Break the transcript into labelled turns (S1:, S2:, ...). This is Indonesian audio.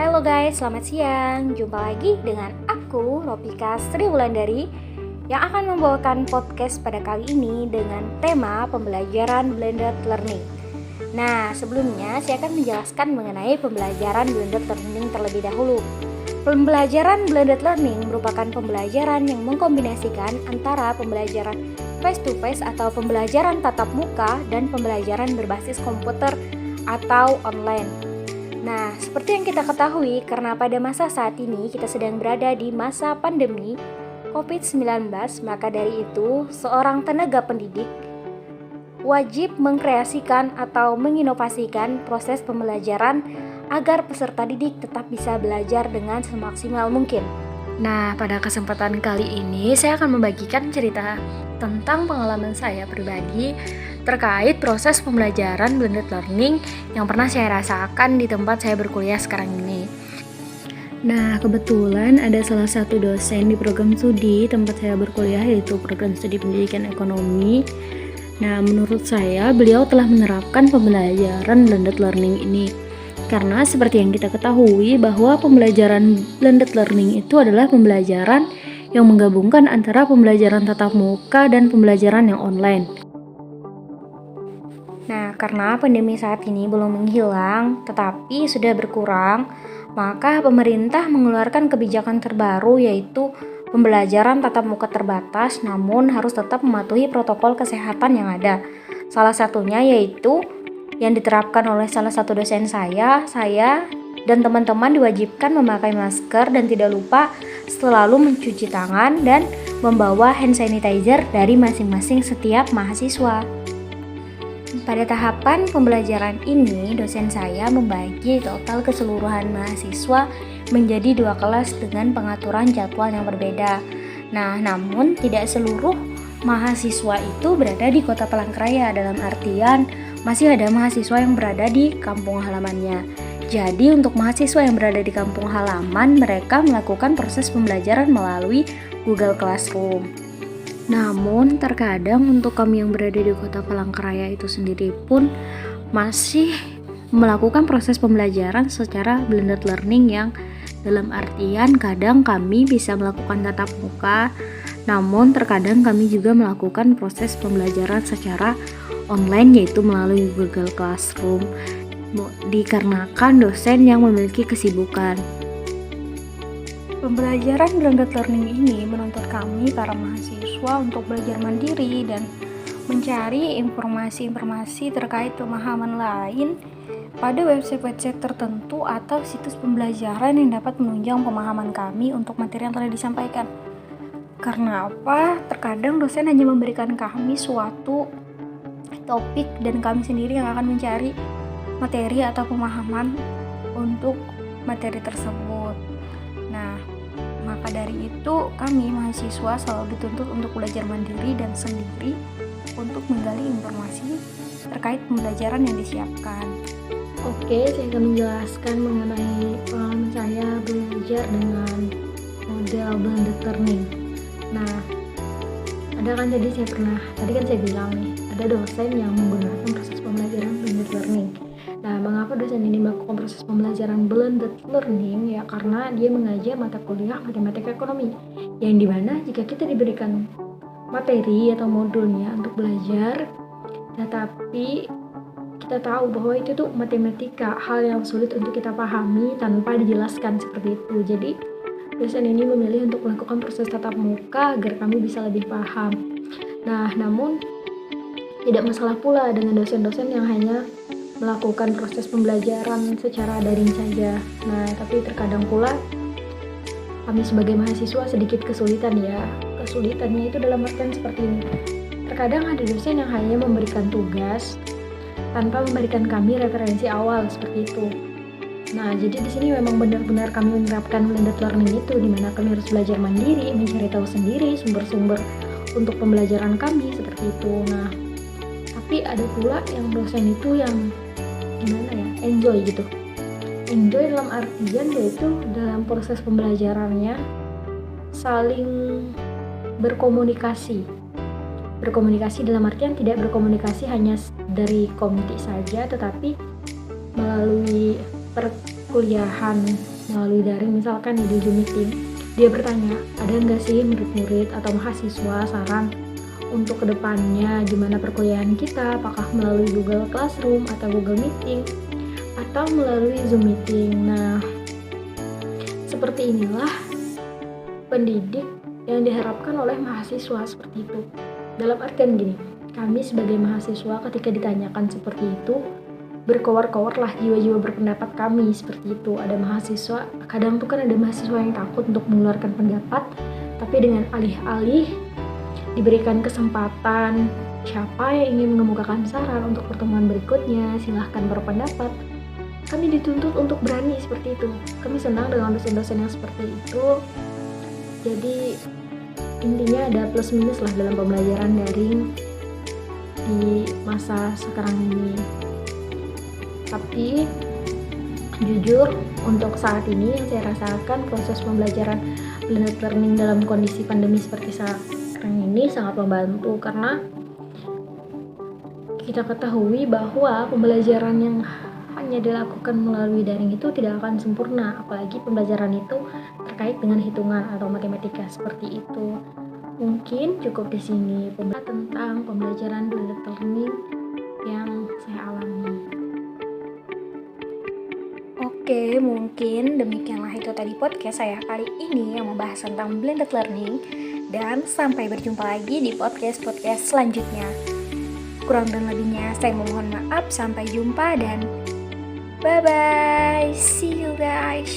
S1: Halo guys, selamat siang. Jumpa lagi dengan aku, Ropika Sri Wulandari, yang akan membawakan podcast pada kali ini dengan tema pembelajaran blended learning. Nah, sebelumnya saya akan menjelaskan mengenai pembelajaran blended learning terlebih dahulu. Pembelajaran blended learning merupakan pembelajaran yang mengkombinasikan antara pembelajaran face-to-face atau pembelajaran tatap muka dan pembelajaran berbasis komputer atau online. Nah, seperti yang kita ketahui, karena pada masa saat ini kita sedang berada di masa pandemi COVID-19, maka dari itu seorang tenaga pendidik wajib mengkreasikan atau menginovasikan proses pembelajaran agar peserta didik tetap bisa belajar dengan semaksimal mungkin. Nah, pada kesempatan kali ini saya akan membagikan cerita tentang pengalaman saya pribadi terkait proses pembelajaran blended learning yang pernah saya rasakan di tempat saya berkuliah sekarang ini. Nah, kebetulan ada salah satu dosen di program studi tempat saya berkuliah, yaitu program studi pendidikan ekonomi. Nah, menurut saya beliau telah menerapkan pembelajaran blended learning ini. Karena seperti yang kita ketahui bahwa pembelajaran blended learning itu adalah pembelajaran yang menggabungkan antara pembelajaran tatap muka dan pembelajaran yang online. Nah, karena pandemi saat ini belum menghilang, tetapi sudah berkurang, maka pemerintah mengeluarkan kebijakan terbaru, yaitu pembelajaran tatap muka terbatas namun harus tetap mematuhi protokol kesehatan yang ada. Salah satunya yaitu yang diterapkan oleh salah satu dosen saya dan teman-teman diwajibkan memakai masker dan tidak lupa selalu mencuci tangan dan membawa hand sanitizer dari masing-masing setiap mahasiswa. Pada tahapan pembelajaran ini, dosen saya membagi total keseluruhan mahasiswa menjadi 2 kelas dengan pengaturan jadwal yang berbeda. Nah, namun tidak seluruh mahasiswa itu berada di Kota Palangkaraya, dalam artian masih ada mahasiswa yang berada di kampung halamannya. Jadi untuk mahasiswa yang berada di kampung halaman, mereka melakukan proses pembelajaran melalui Google Classroom. Namun terkadang untuk kami yang berada di Kota Palangkaraya itu sendiri pun masih melakukan proses pembelajaran secara blended learning, yang dalam artian kadang kami bisa melakukan tatap muka, namun terkadang kami juga melakukan proses pembelajaran secara online, yaitu melalui Google Classroom, dikarenakan dosen yang memiliki kesibukan. Pembelajaran blended learning ini menuntut kami para mahasiswa untuk belajar mandiri dan mencari informasi-informasi terkait pemahaman lain pada website-website tertentu atau situs pembelajaran yang dapat menunjang pemahaman kami untuk materi yang telah disampaikan. Karena apa? Terkadang dosen hanya memberikan kami suatu topik dan kami sendiri yang akan mencari materi atau pemahaman untuk materi tersebut. Nah, maka dari itu kami mahasiswa selalu dituntut untuk belajar mandiri dan sendiri untuk menggali informasi terkait pembelajaran yang disiapkan. Oke, saya akan menjelaskan mengenai pengalaman saya belajar dengan model blended learning. Nah, tadi kan saya bilang nih, ada dosen yang menggunakan proses pembelajaran blended learning. Nah, mengapa dosen ini melakukan proses pembelajaran blended learning? Ya, karena dia mengajar mata kuliah matematika ekonomi, yang dimana jika kita diberikan materi atau modulnya untuk belajar, tetapi kita tahu bahwa itu tuh matematika, hal yang sulit untuk kita pahami tanpa dijelaskan seperti itu. Jadi, dosen ini memilih untuk melakukan proses tatap muka agar kami bisa lebih paham. Nah, namun tidak masalah pula dengan dosen-dosen yang hanya melakukan proses pembelajaran secara daring saja. Nah, tapi terkadang pula kami sebagai mahasiswa sedikit kesulitan ya. Kesulitannya itu dalam artian seperti ini. Terkadang ada dosen yang hanya memberikan tugas tanpa memberikan kami referensi awal seperti itu. Nah, jadi di sini memang benar-benar kami menerapkan blended learning itu, di mana kami harus belajar mandiri, mencari tahu sendiri sumber-sumber untuk pembelajaran kami seperti itu. Nah, tapi ada pula yang dosen itu yang enjoy gitu. Enjoy dalam artian yaitu dalam proses pembelajarannya saling berkomunikasi dalam artian tidak berkomunikasi hanya dari komite saja, tetapi melalui kuliahan melalui daring, misalkan di Zoom meeting, dia bertanya, ada nggak sih murid-murid atau mahasiswa saran untuk kedepannya gimana perkuliahan kita, apakah melalui Google Classroom atau Google Meeting atau melalui Zoom Meeting. Nah, seperti inilah pendidik yang diharapkan oleh mahasiswa seperti itu. Dalam artian gini, kami sebagai mahasiswa ketika ditanyakan seperti itu, berkoar-koarlah jiwa-jiwa berpendapat kami seperti itu. Ada mahasiswa, kadang tuh kan ada mahasiswa yang takut untuk mengeluarkan pendapat, tapi dengan alih-alih diberikan kesempatan, siapa yang ingin mengemukakan saran untuk pertemuan berikutnya, silahkan berpendapat. Kami dituntut untuk berani seperti itu. Kami senang dengan dosen-dosen yang seperti itu. Jadi intinya ada plus minus lah dalam pembelajaran daring di masa sekarang ini. Tapi jujur untuk saat ini yang saya rasakan, proses pembelajaran blended learning dalam kondisi pandemi seperti sekarang ini sangat membantu, karena kita ketahui bahwa pembelajaran yang hanya dilakukan melalui daring itu tidak akan sempurna, apalagi pembelajaran itu terkait dengan hitungan atau matematika seperti itu. Mungkin cukup di sini tentang pembelajaran blended learning yang saya alami. Oke, mungkin demikianlah itu tadi podcast saya kali ini yang membahas tentang blended learning, dan sampai berjumpa lagi di podcast-podcast selanjutnya. Kurang dan lebihnya saya memohon maaf, sampai jumpa dan bye-bye, see you guys.